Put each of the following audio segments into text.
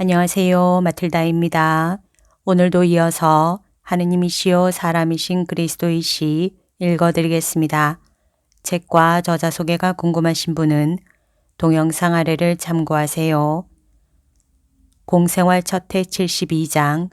안녕하세요. 마틀다입니다. 오늘도 이어서 하느님이시요 사람이신 그리스도이시 읽어드리겠습니다. 책과 저자 소개가 궁금하신 분은 동영상 아래를 참고하세요. 공생활 첫해 72장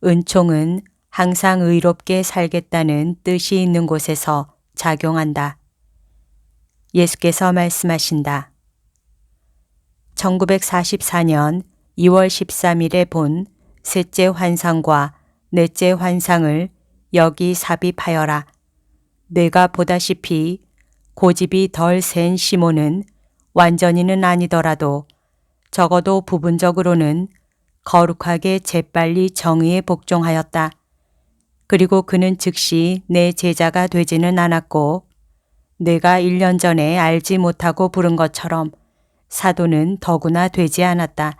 은총은 항상 의롭게 살겠다는 뜻이 있는 곳에서 작용한다. 예수께서 말씀하신다. 1944년 2월 13일에 본 셋째 환상과 넷째 환상을 여기 삽입하여라. 내가 보다시피 고집이 덜 센 시몬은 완전히는 아니더라도 적어도 부분적으로는 거룩하게 재빨리 정의에 복종하였다. 그리고 그는 즉시 내 제자가 되지는 않았고 내가 1년 전에 알지 못하고 부른 것처럼 사도는 더구나 되지 않았다.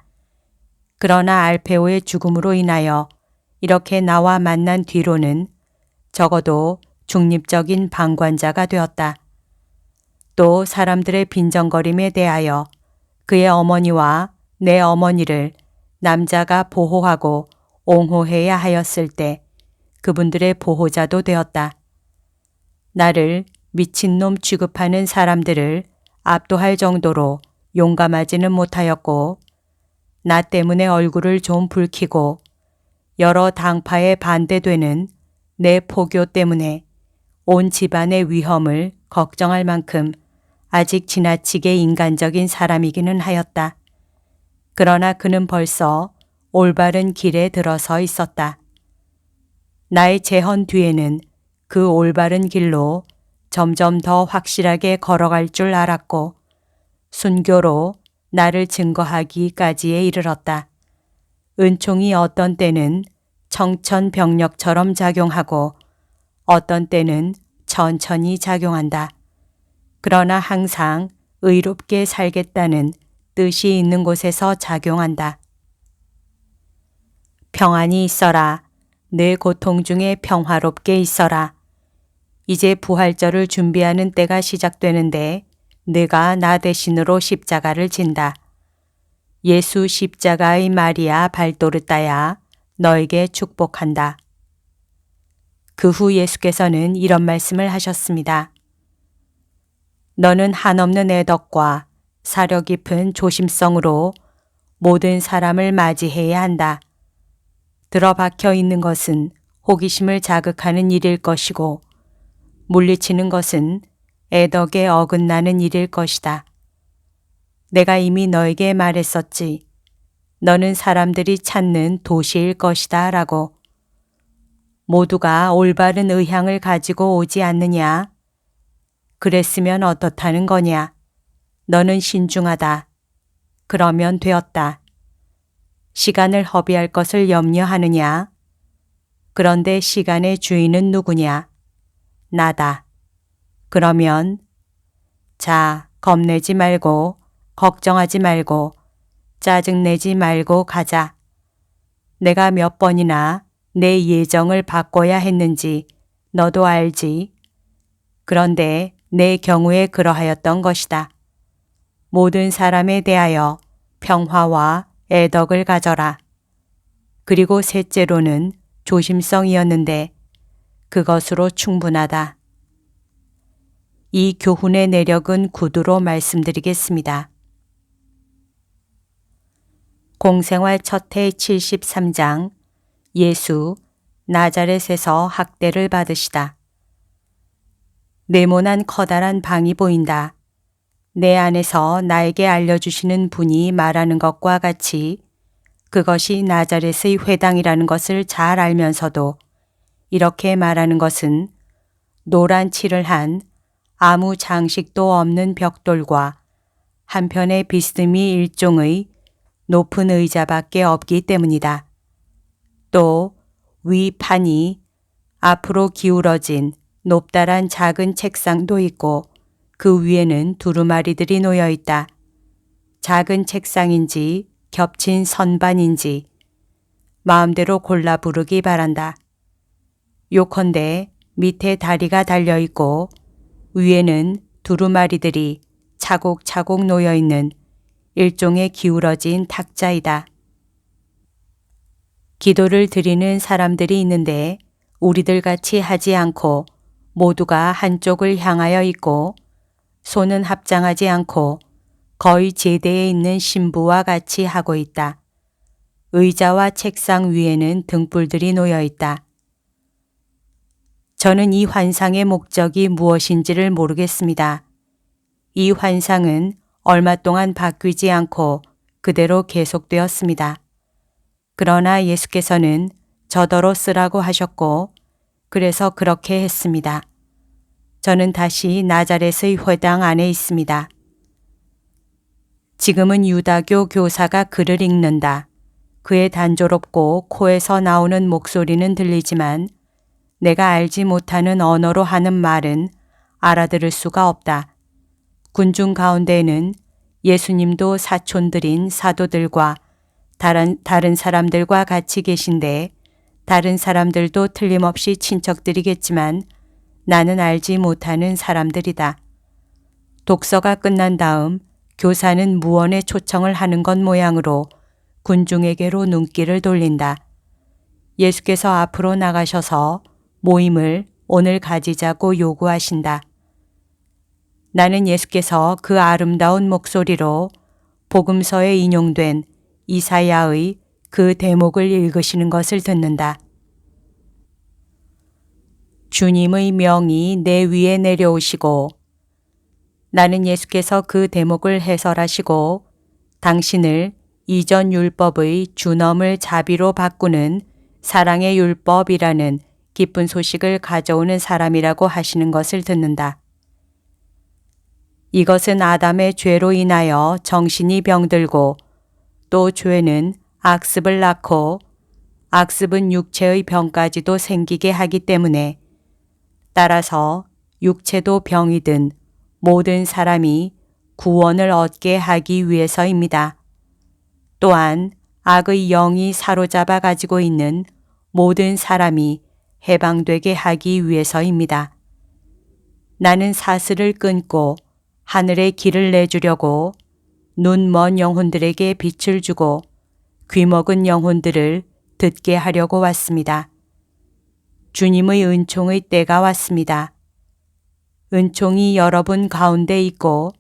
그러나 알페오의 죽음으로 인하여 이렇게 나와 만난 뒤로는 적어도 중립적인 방관자가 되었다. 또 사람들의 빈정거림에 대하여 그의 어머니와 내 어머니를 남자가 보호하고 옹호해야 하였을 때 그분들의 보호자도 되었다. 나를 미친놈 취급하는 사람들을 압도할 정도로 용감하지는 못하였고 나 때문에 얼굴을 좀 붉히고 여러 당파에 반대되는 내 포교 때문에 온 집안의 위험을 걱정할 만큼 아직 지나치게 인간적인 사람이기는 하였다. 그러나 그는 벌써 올바른 길에 들어서 있었다. 나의 재헌 뒤에는 그 올바른 길로 점점 더 확실하게 걸어갈 줄 알았고 순교로 나를 증거하기까지에 이르렀다. 은총이 어떤 때는 청천벽력처럼 작용하고 어떤 때는 천천히 작용한다. 그러나 항상 의롭게 살겠다는 뜻이 있는 곳에서 작용한다. 평안히 있어라. 내 고통 중에 평화롭게 있어라. 이제 부활절을 준비하는 때가 시작되는데 내가 나 대신으로 십자가를 진다. 예수 십자가의 마리아 발도르다야 너에게 축복한다. 그 후 예수께서는 이런 말씀을 하셨습니다. 너는 한없는 애덕과 사려 깊은 조심성으로 모든 사람을 맞이해야 한다. 들어박혀 있는 것은 호기심을 자극하는 일일 것이고 물리치는 것은 애덕에 어긋나는 일일 것이다. 내가 이미 너에게 말했었지. 너는 사람들이 찾는 도시일 것이다 라고. 모두가 올바른 의향을 가지고 오지 않느냐? 그랬으면 어떻다는 거냐? 너는 신중하다. 그러면 되었다. 시간을 허비할 것을 염려하느냐? 그런데 시간의 주인은 누구냐? 나다. 그러면 자, 겁내지 말고 걱정하지 말고 짜증내지 말고 가자. 내가 몇 번이나 내 예정을 바꿔야 했는지 너도 알지. 그런데 내 경우에 그러하였던 것이다. 모든 사람에 대하여 평화와 애덕을 가져라. 그리고 셋째로는 조심성이었는데 그것으로 충분하다. 이 교훈의 내력은 구두로 말씀드리겠습니다. 공생활 첫해 73장 예수 나자렛에서 학대를 받으시다. 네모난 커다란 방이 보인다. 내 안에서 나에게 알려주시는 분이 말하는 것과 같이 그것이 나자렛의 회당이라는 것을 잘 알면서도 이렇게 말하는 것은 노란 칠을 한 아무 장식도 없는 벽돌과 한편의 비스듬히 일종의 높은 의자밖에 없기 때문이다. 또 위 판이 앞으로 기울어진 높다란 작은 책상도 있고 그 위에는 두루마리들이 놓여 있다. 작은 책상인지 겹친 선반인지 마음대로 골라 부르기 바란다. 요컨대 밑에 다리가 달려 있고 위에는 두루마리들이 차곡차곡 놓여 있는 일종의 기울어진 탁자이다. 기도를 드리는 사람들이 있는데 우리들 같이 하지 않고 모두가 한쪽을 향하여 있고 손은 합장하지 않고 거의 제대에 있는 신부와 같이 하고 있다. 의자와 책상 위에는 등불들이 놓여 있다. 저는 이 환상의 목적이 무엇인지를 모르겠습니다. 이 환상은 얼마 동안 바뀌지 않고 그대로 계속되었습니다. 그러나 예수께서는 저더러 쓰라고 하셨고 그래서 그렇게 했습니다. 저는 다시 나자렛의 회당 안에 있습니다. 지금은 유다교 교사가 글을 읽는다. 그의 단조롭고 코에서 나오는 목소리는 들리지만 내가 알지 못하는 언어로 하는 말은 알아들을 수가 없다. 군중 가운데에는 예수님도 사촌들인 사도들과 다른 사람들과 같이 계신데 다른 사람들도 틀림없이 친척들이겠지만 나는 알지 못하는 사람들이다. 독서가 끝난 다음 교사는 무언에 초청을 하는 것 모양으로 군중에게로 눈길을 돌린다. 예수께서 앞으로 나가셔서 모임을 오늘 가지자고 요구하신다. 나는 예수께서 그 아름다운 목소리로 복음서에 인용된 이사야의 그 대목을 읽으시는 것을 듣는다. 주님의 명이 내 위에 내려오시고 나는 예수께서 그 대목을 해설하시고 당신을 이전 율법의 준엄을 자비로 바꾸는 사랑의 율법이라는 기쁜 소식을 가져오는 사람이라고 하시는 것을 듣는다. 이것은 아담의 죄로 인하여 정신이 병들고 또 죄는 악습을 낳고 악습은 육체의 병까지도 생기게 하기 때문에 따라서 육체도 병이 든 모든 사람이 구원을 얻게 하기 위해서입니다. 또한 악의 영이 사로잡아 가지고 있는 모든 사람이 해방되게 하기 위해서입니다. 나는 사슬을 끊고 하늘의 길을 내주려고 눈 먼 영혼들에게 빛을 주고 귀먹은 영혼들을 듣게 하려고 왔습니다. 주님의 은총의 때가 왔습니다. 은총이 여러분 가운데 있고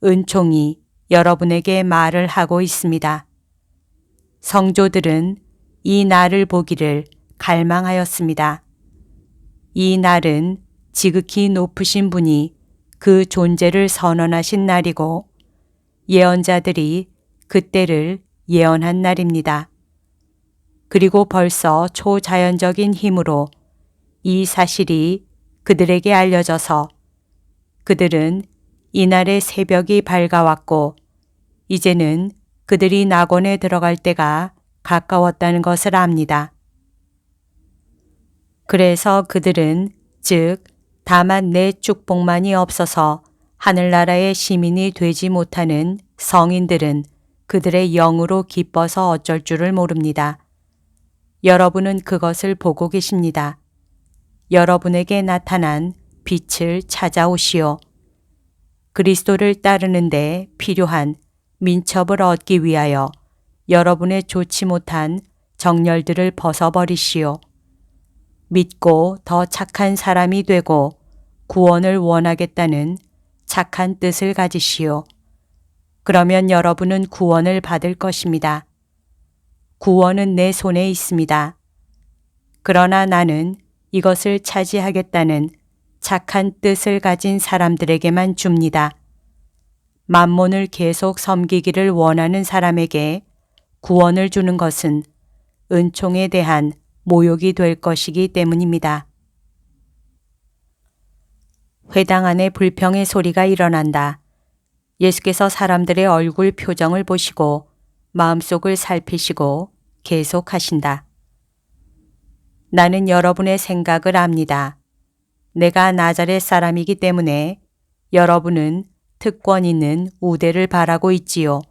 은총이 여러분에게 말을 하고 있습니다. 성조들은 이 날을 보기를 갈망하였습니다. 이 날은 지극히 높으신 분이 그 존재를 선언하신 날이고 예언자들이 그때를 예언한 날입니다. 그리고 벌써 초자연적인 힘으로 이 사실이 그들에게 알려져서 그들은 이날의 새벽이 밝아왔고 이제는 그들이 낙원에 들어갈 때가 가까웠다는 것을 압니다. 그래서 그들은 즉 다만 내 축복만이 없어서 하늘나라의 시민이 되지 못하는 성인들은 그들의 영으로 기뻐서 어쩔 줄을 모릅니다. 여러분은 그것을 보고 계십니다. 여러분에게 나타난 빛을 찾아오시오. 그리스도를 따르는데 필요한 민첩을 얻기 위하여 여러분의 좋지 못한 정열들을 벗어버리시오. 믿고 더 착한 사람이 되고 구원을 원하겠다는 착한 뜻을 가지시오. 그러면 여러분은 구원을 받을 것입니다. 구원은 내 손에 있습니다. 그러나 나는 이것을 차지하겠다는 착한 뜻을 가진 사람들에게만 줍니다. 만몬을 계속 섬기기를 원하는 사람에게 구원을 주는 것은 은총에 대한 모욕이 될 것이기 때문입니다. 회당 안에 불평의 소리가 일어난다. 예수께서 사람들의 얼굴 표정을 보시고 마음속을 살피시고 계속하신다. 나는 여러분의 생각을 압니다. 내가 나자렛 사람이기 때문에 여러분은 특권 있는 우대를 바라고 있지요.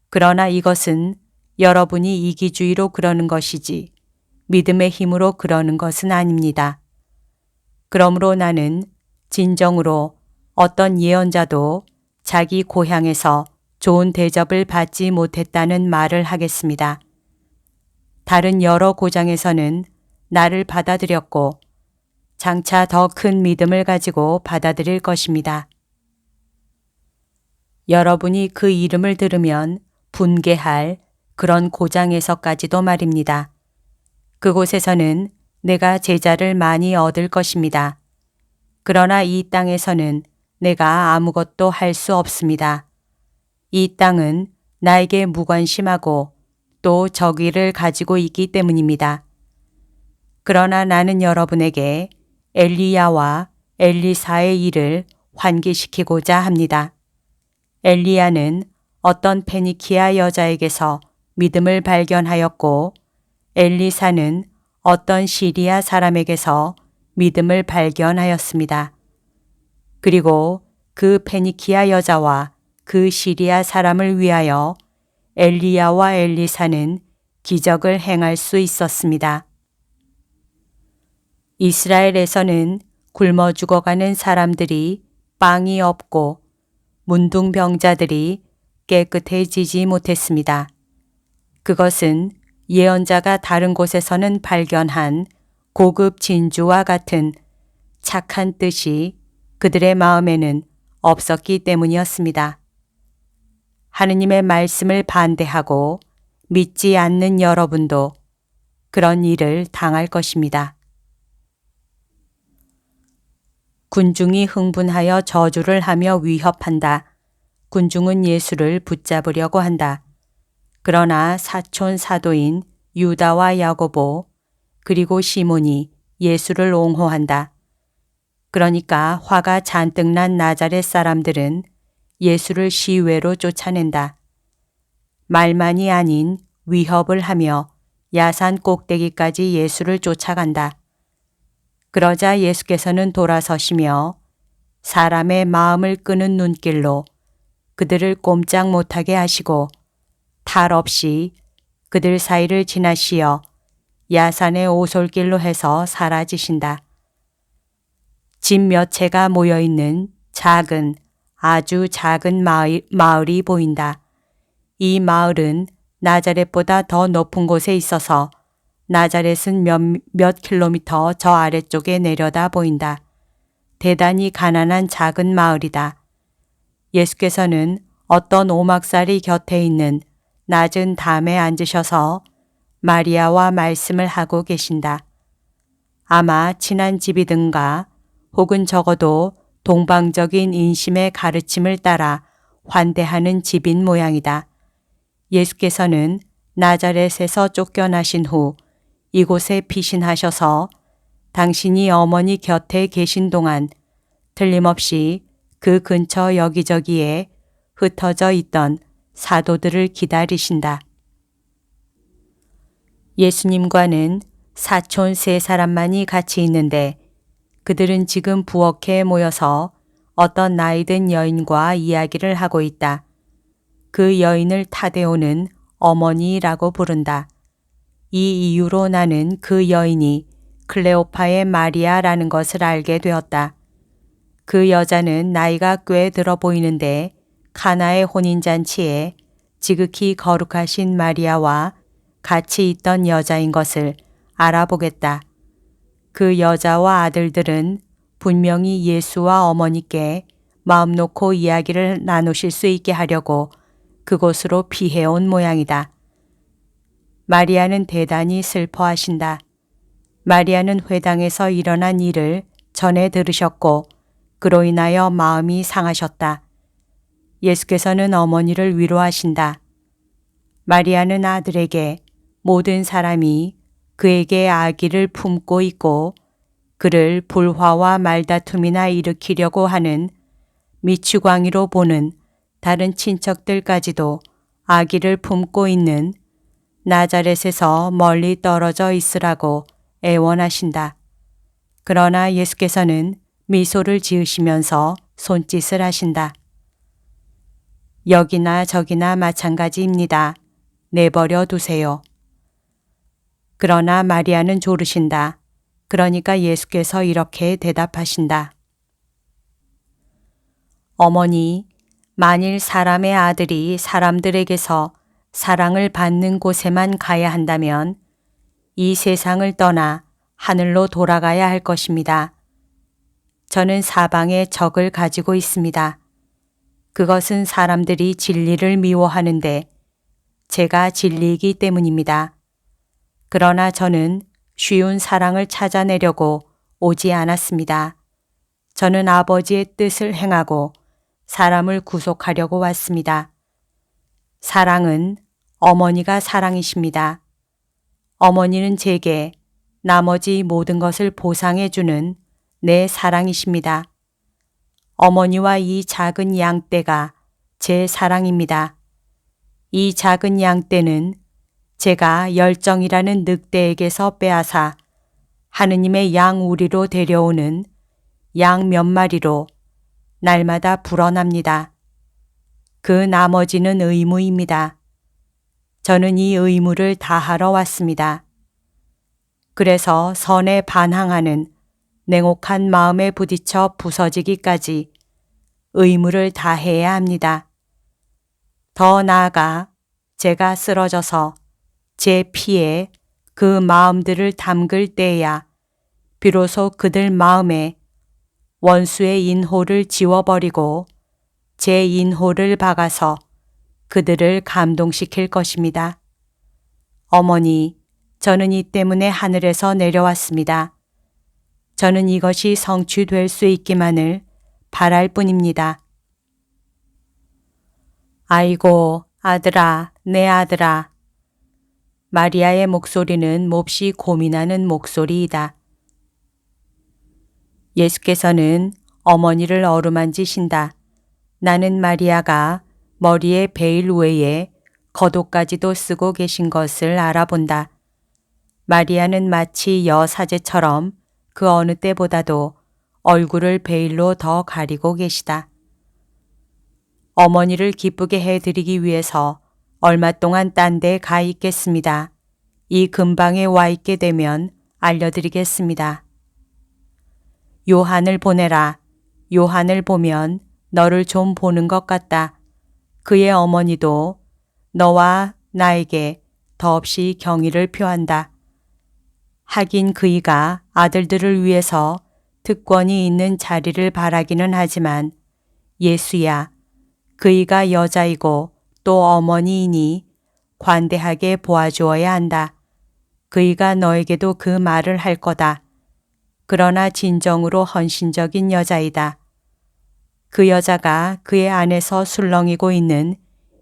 그러나 이것은 여러분이 이기주의로 그러는 것이지 믿음의 힘으로 그러는 것은 아닙니다. 그러므로 나는 진정으로 어떤 예언자도 자기 고향에서 좋은 대접을 받지 못했다는 말을 하겠습니다. 다른 여러 고장에서는 나를 받아들였고 장차 더 큰 믿음을 가지고 받아들일 것입니다. 여러분이 그 이름을 들으면 분개할 그런 고장에서까지도 말입니다. 그곳에서는 내가 제자를 많이 얻을 것입니다. 그러나 이 땅에서는 내가 아무것도 할 수 없습니다. 이 땅은 나에게 무관심하고 또 저기를 가지고 있기 때문입니다. 그러나 나는 여러분에게 엘리야와 엘리사의 일을 환기시키고자 합니다. 엘리야는 어떤 페니키아 여자에게서 믿음을 발견하였고 엘리사는 어떤 시리아 사람에게서 믿음을 발견하였습니다. 그리고 그 페니키아 여자와 그 시리아 사람을 위하여 엘리야와 엘리사는 기적을 행할 수 있었습니다. 이스라엘에서는 굶어 죽어가는 사람들이 빵이 없고 문둥병자들이 깨끗해지지 못했습니다. 그것은 예언자가 다른 곳에서는 발견한 고급 진주와 같은 착한 뜻이 그들의 마음에는 없었기 때문이었습니다. 하느님의 말씀을 반대하고 믿지 않는 여러분도 그런 일을 당할 것입니다. 군중이 흥분하여 저주를 하며 위협한다. 군중은 예수를 붙잡으려고 한다. 그러나 사촌 사도인 유다와 야고보 그리고 시몬이 예수를 옹호한다. 그러니까 화가 잔뜩 난 나자렛 사람들은 예수를 시외로 쫓아낸다. 말만이 아닌 위협을 하며 야산 꼭대기까지 예수를 쫓아간다. 그러자 예수께서는 돌아서시며 사람의 마음을 끄는 눈길로 그들을 꼼짝 못하게 하시고 탈 없이 그들 사이를 지나시어 야산의 오솔길로 해서 사라지신다. 집 몇 채가 모여있는 작은 아주 작은 마을이 보인다. 이 마을은 나자렛보다 더 높은 곳에 있어서 나자렛은 몇 킬로미터 저 아래쪽에 내려다 보인다. 대단히 가난한 작은 마을이다. 예수께서는 어떤 오막살이 곁에 있는 낮은 담에 앉으셔서 마리아와 말씀을 하고 계신다. 아마 친한 집이든가 혹은 적어도 동방적인 인심의 가르침을 따라 환대하는 집인 모양이다. 예수께서는 나자렛에서 쫓겨나신 후 이곳에 피신하셔서 당신이 어머니 곁에 계신 동안 틀림없이 그 근처 여기저기에 흩어져 있던 사도들을 기다리신다. 예수님과는 사촌 세 사람만이 같이 있는데 그들은 지금 부엌에 모여서 어떤 나이든 여인과 이야기를 하고 있다. 그 여인을 타데오는 어머니라고 부른다. 이 이유로 나는 그 여인이 클레오파의 마리아라는 것을 알게 되었다. 그 여자는 나이가 꽤 들어 보이는데 카나의 혼인잔치에 지극히 거룩하신 마리아와 같이 있던 여자인 것을 알아보겠다. 그 여자와 아들들은 분명히 예수와 어머니께 마음 놓고 이야기를 나누실 수 있게 하려고 그곳으로 피해온 모양이다. 마리아는 대단히 슬퍼하신다. 마리아는 회당에서 일어난 일을 전에 들으셨고 그로 인하여 마음이 상하셨다. 예수께서는 어머니를 위로하신다. 마리아는 아들에게 모든 사람이 그에게 아기를 품고 있고 그를 불화와 말다툼이나 일으키려고 하는 미추광이로 보는 다른 친척들까지도 아기를 품고 있는 나자렛에서 멀리 떨어져 있으라고 애원하신다. 그러나 예수께서는 미소를 지으시면서 손짓을 하신다. 여기나 저기나 마찬가지입니다. 내버려 두세요. 그러나 마리아는 조르신다. 그러니까 예수께서 이렇게 대답하신다. 어머니, 만일 사람의 아들이 사람들에게서 사랑을 받는 곳에만 가야 한다면 이 세상을 떠나 하늘로 돌아가야 할 것입니다. 저는 사방에 적을 가지고 있습니다. 그것은 사람들이 진리를 미워하는데 제가 진리이기 때문입니다. 그러나 저는 쉬운 사랑을 찾아내려고 오지 않았습니다. 저는 아버지의 뜻을 행하고 사람을 구속하려고 왔습니다. 사랑은 어머니가 사랑이십니다. 어머니는 제게 나머지 모든 것을 보상해주는 내 사랑이십니다. 어머니와 이 작은 양떼가 제 사랑입니다. 이 작은 양떼는 제가 열정이라는 늑대에게서 빼앗아 하느님의 양 우리로 데려오는 양 몇 마리로 날마다 불어납니다. 그 나머지는 의무입니다. 저는 이 의무를 다하러 왔습니다. 그래서 선에 반항하는 냉혹한 마음에 부딪혀 부서지기까지 의무를 다해야 합니다. 더 나아가 제가 쓰러져서 제 피에 그 마음들을 담글 때야 비로소 그들 마음에 원수의 인호를 지워버리고 제 인호를 박아서 그들을 감동시킬 것입니다. 어머니, 저는 이 때문에 하늘에서 내려왔습니다. 저는 이것이 성취될 수 있기만을 바랄 뿐입니다. 아이고, 아들아, 내 아들아. 마리아의 목소리는 몹시 고민하는 목소리이다. 예수께서는 어머니를 어루만지신다. 나는 마리아가 머리에 베일 외에 겉옷까지도 쓰고 계신 것을 알아본다. 마리아는 마치 여사제처럼 그 어느 때보다도 얼굴을 베일로 더 가리고 계시다. 어머니를 기쁘게 해드리기 위해서 얼마 동안 딴 데 가 있겠습니다. 이 근방에 와 있게 되면 알려드리겠습니다. 요한을 보내라. 요한을 보면 너를 좀 보는 것 같다. 그의 어머니도 너와 나에게 더없이 경의를 표한다. 하긴 그이가 아들들을 위해서 특권이 있는 자리를 바라기는 하지만 예수야, 그이가 여자이고 또 어머니이니 관대하게 보아주어야 한다. 그이가 너에게도 그 말을 할 거다. 그러나 진정으로 헌신적인 여자이다. 그 여자가 그의 안에서 술렁이고 있는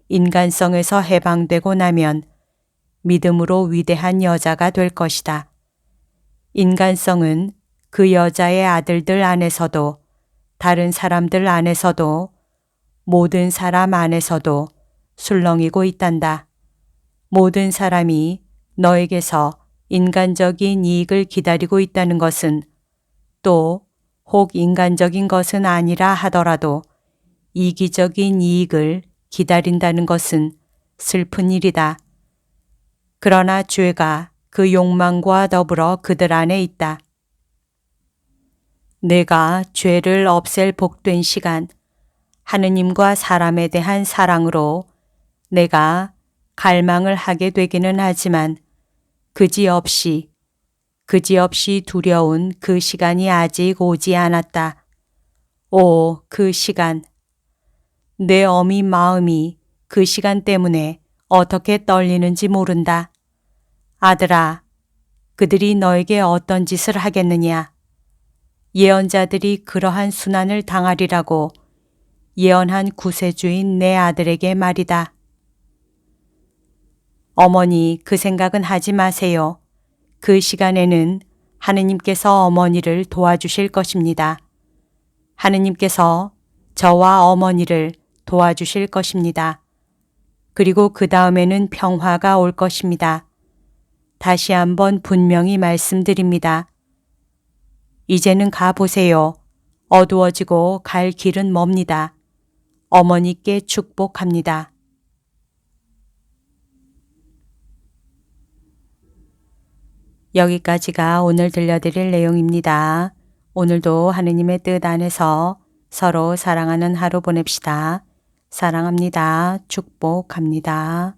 인간성에서 해방되고 나면 믿음으로 위대한 여자가 될 것이다. 인간성은 그 여자의 아들들 안에서도 다른 사람들 안에서도 모든 사람 안에서도 술렁이고 있단다. 모든 사람이 너에게서 인간적인 이익을 기다리고 있다는 것은 또 혹 인간적인 것은 아니라 하더라도 이기적인 이익을 기다린다는 것은 슬픈 일이다. 그러나 죄가 그 욕망과 더불어 그들 안에 있다. 내가 죄를 없앨 복된 시간, 하느님과 사람에 대한 사랑으로 내가 갈망을 하게 되기는 하지만 그지없이 두려운 그 시간이 아직 오지 않았다. 오, 그 시간. 내 어미 마음이 그 시간 때문에 어떻게 떨리는지 모른다. 아들아, 그들이 너에게 어떤 짓을 하겠느냐. 예언자들이 그러한 순환을 당하리라고 예언한 구세주인 내 아들에게 말이다. 어머니, 그 생각은 하지 마세요. 그 시간에는 하느님께서 어머니를 도와주실 것입니다. 하느님께서 저와 어머니를 도와주실 것입니다. 그리고 그 다음에는 평화가 올 것입니다. 다시 한번 분명히 말씀드립니다. 이제는 가보세요. 어두워지고 갈 길은 멉니다. 어머니께 축복합니다. 여기까지가 오늘 들려드릴 내용입니다. 오늘도 하느님의 뜻 안에서 서로 사랑하는 하루 보냅시다. 사랑합니다. 축복합니다.